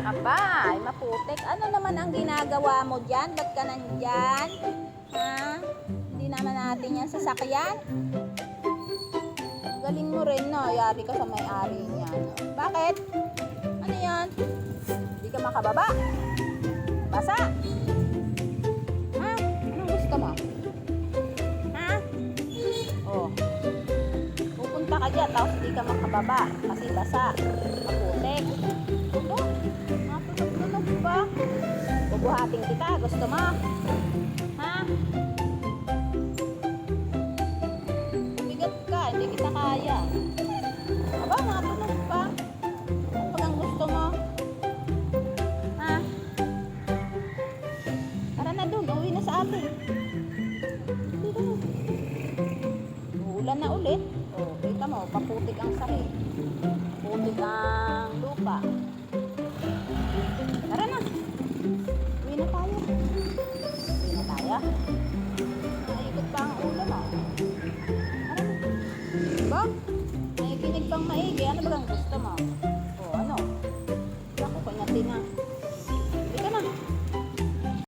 Aba, ay maputik. Ano naman ang ginagawa mo dyan? Ba't ka nandyan? Ha? Hindi naman natin yan sasakyan. Galing mo rin, no? Yari ka sa may-ari niyan. Bakit? Ano yan? Hindi ka makababa? Basa? Ha? Anong gusto mo? Ha? Oh. Pupunta ka dyan, tapos hindi ka makababa. Kasi basa. Maputik. Ano? Matulog-tulog ba? Bubuhatin kita. Gusto mo? Ha? Bigat ka. Hindi kita kaya. Aba, matulog pa. Ano ba ang gusto mo? Ha? Tara na dun. Uwi na sa atin. Dito na. Uulan na ulit. O, kita mo. Paputik ang sahig. Putik ang lupa. Tara na. Uwi na tayo. Uwi na tayo. Naikot pa ang ulo mo. Tara na. Ba? Nakikinig pang maigi. Ano ba ang gusto mo?